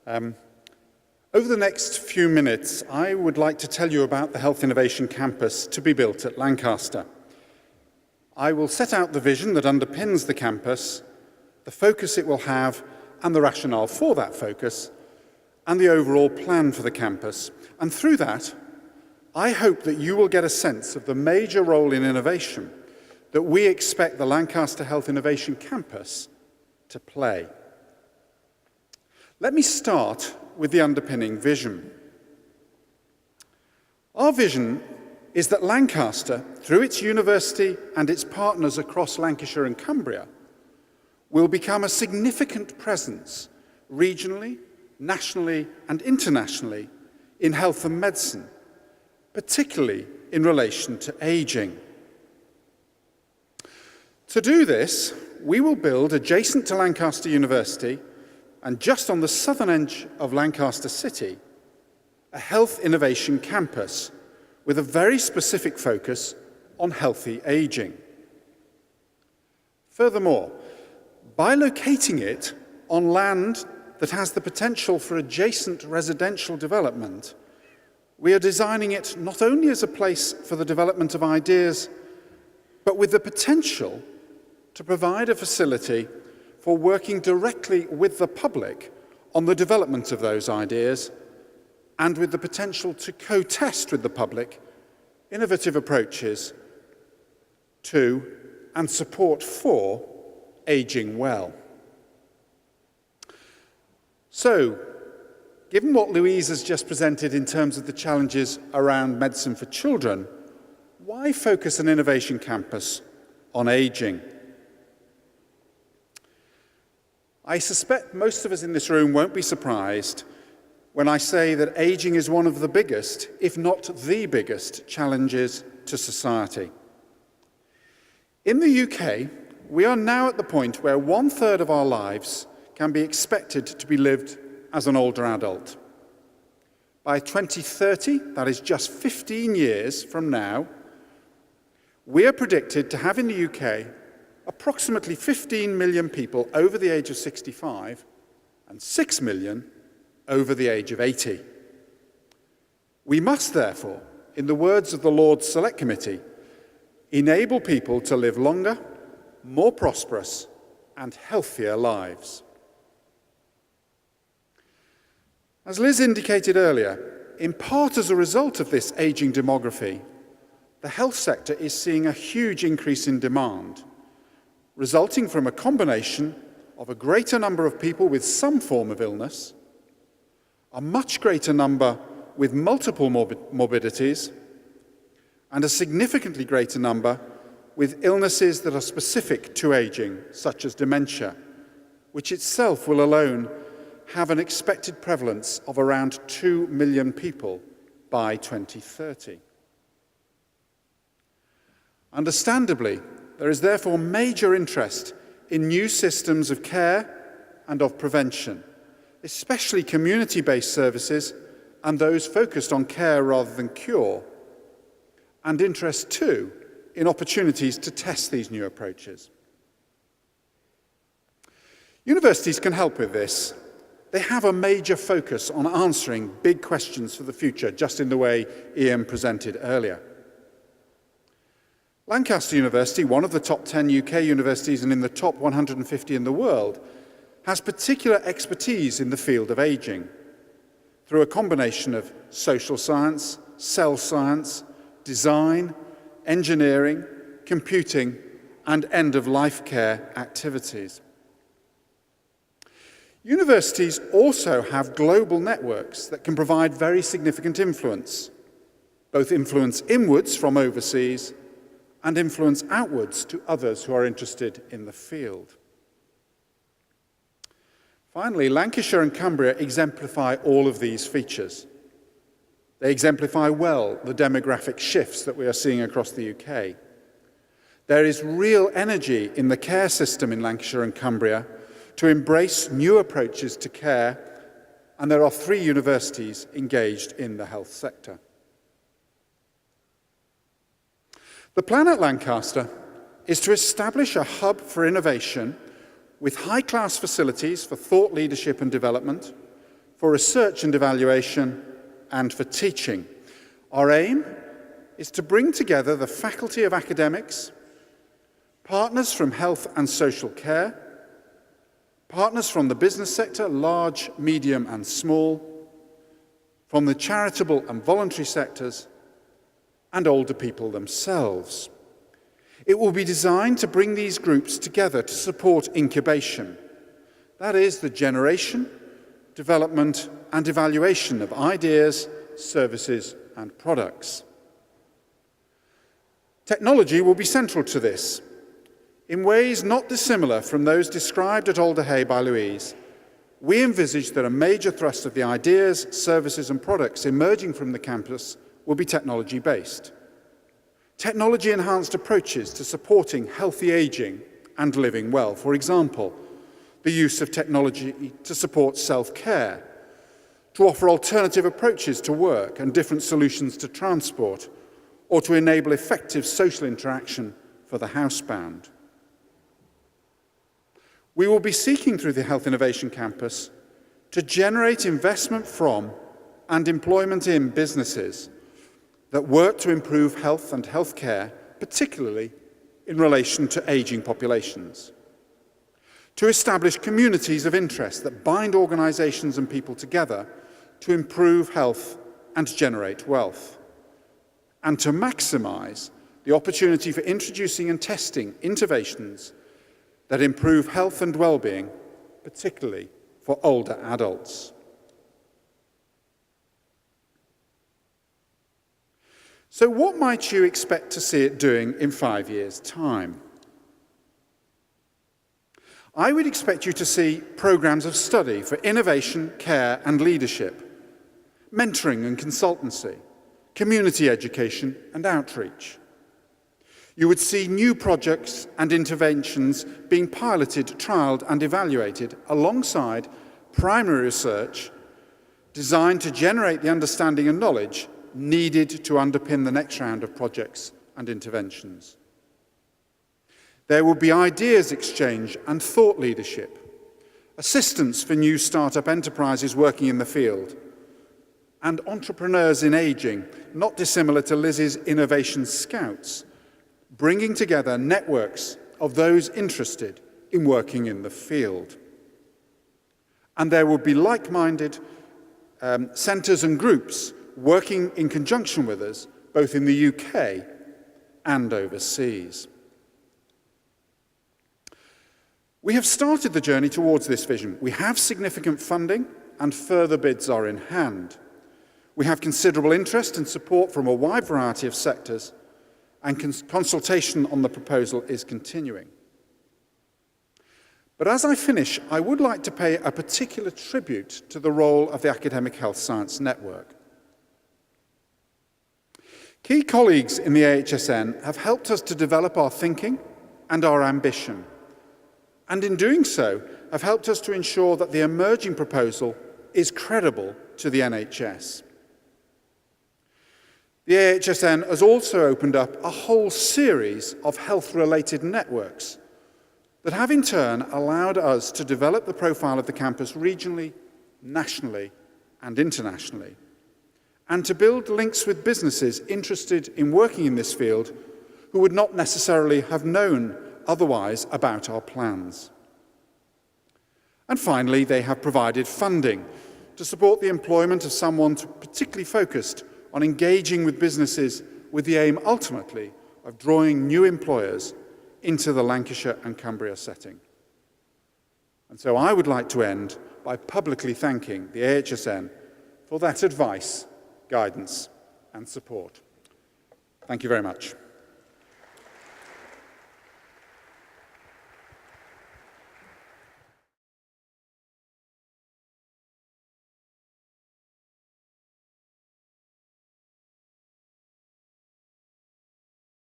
Over the next few minutes, I would like to tell you about the Health Innovation Campus to be built at Lancaster. I will set out the vision that underpins the campus, the focus it will have, and the rationale for that focus, and the overall plan for the campus. And through that, I hope that you will get a sense of the major role in innovation that we expect the Lancaster Health Innovation Campus to play. Let me start with the underpinning vision. Our vision is that Lancaster, through its university and its partners across Lancashire and Cumbria, will become a significant presence regionally, nationally, and internationally in health and medicine, particularly in relation to ageing. To do this, we will build adjacent to Lancaster University and just on the southern edge of Lancaster City, a health innovation campus with a very specific focus on healthy ageing. Furthermore, by locating it on land that has the potential for adjacent residential development, we are designing it not only as a place for the development of ideas, but with the potential to provide a facility for working directly with the public on the development of those ideas, and with the potential to co-test with the public innovative approaches to and support for aging well. So, given what Louise has just presented in terms of the challenges around medicine for children, why focus an innovation campus on aging? I suspect most of us in this room won't be surprised when I say that aging is one of the biggest, if not the biggest, challenges to society. In the UK, we are now at the point where 1/3 of our lives can be expected to be lived as an older adult. By 2030, that is just 15 years from now, we are predicted to have in the UK approximately 15 million people over the age of 65 and 6 million over the age of 80. We must therefore, in the words of the Lord's Select Committee, enable people to live longer, more prosperous, and healthier lives. As Liz indicated earlier, in part as a result of this aging demography, the health sector is seeing a huge increase in demand, resulting from a combination of a greater number of people with some form of illness, a much greater number with multiple morbidities, and a significantly greater number with illnesses that are specific to aging, such as dementia, which itself will alone have an expected prevalence of around 2 million people by 2030. Understandably, there is therefore major interest in new systems of care and of prevention, especially community-based services and those focused on care rather than cure, and interest too in opportunities to test these new approaches. Universities can help with this. They have a major focus on answering big questions for the future, just in the way Ian presented earlier. Lancaster University, one of the top 10 UK universities and in the top 150 in the world, has particular expertise in the field of ageing through a combination of social science, cell science, design, engineering, computing, and end-of-life care activities. Universities also have global networks that can provide very significant influence, both influence inwards from overseas and influence outwards to others who are interested in the field. Finally, Lancashire and Cumbria exemplify all of these features. They exemplify well the demographic shifts that we are seeing across the UK. There is real energy in the care system in Lancashire and Cumbria to embrace new approaches to care, and there are 3 universities engaged in the health sector. The plan at Lancaster is to establish a hub for innovation with high-class facilities for thought leadership and development, for research and evaluation, and for teaching. Our aim is to bring together the faculty of academics, partners from health and social care, partners from the business sector, large, medium and small, from the charitable and voluntary sectors, and older people themselves. It will be designed to bring these groups together to support incubation. That is, the generation, development and evaluation of ideas, services and products. Technology will be central to this. In ways not dissimilar from those described at Alder Hey by Louise, we envisage that a major thrust of the ideas, services and products emerging from the campus will be technology-based. Technology-enhanced approaches to supporting healthy aging and living well. For example, the use of technology to support self-care, to offer alternative approaches to work and different solutions to transport, or to enable effective social interaction for the housebound. We will be seeking through the Health Innovation Campus to generate investment from and employment in businesses that work to improve health and healthcare, particularly in relation to ageing populations. To establish communities of interest that bind organisations and people together to improve health and generate wealth. And to maximise the opportunity for introducing and testing innovations that improve health and well-being, particularly for older adults. So what might you expect to see it doing in 5 years' time? I would expect you to see programmes of study for innovation, care and leadership, mentoring and consultancy, community education and outreach. You would see new projects and interventions being piloted, trialled and evaluated alongside primary research designed to generate the understanding and knowledge needed to underpin the next round of projects and interventions. There will be ideas exchange and thought leadership, assistance for new startup enterprises working in the field, and entrepreneurs in ageing, not dissimilar to Liz's Innovation Scouts, bringing together networks of those interested in working in the field. And there will be like-minded centres and groups working in conjunction with us, both in the UK and overseas. We have started the journey towards this vision. We have significant funding and further bids are in hand. We have considerable interest and support from a wide variety of sectors, and consultation on the proposal is continuing. But as I finish, I would like to pay a particular tribute to the role of the Academic Health Science Network. Key colleagues in the AHSN have helped us to develop our thinking and our ambition, and in doing so have helped us to ensure that the emerging proposal is credible to the NHS. The AHSN has also opened up a whole series of health-related networks that have in turn allowed us to develop the profile of the campus regionally, nationally and internationally, and to build links with businesses interested in working in this field who would not necessarily have known otherwise about our plans. And finally, they have provided funding to support the employment of someone particularly focused on engaging with businesses with the aim ultimately of drawing new employers into the Lancashire and Cumbria setting. And so I would like to end by publicly thanking the AHSN for that advice, guidance and support. Thank you very much.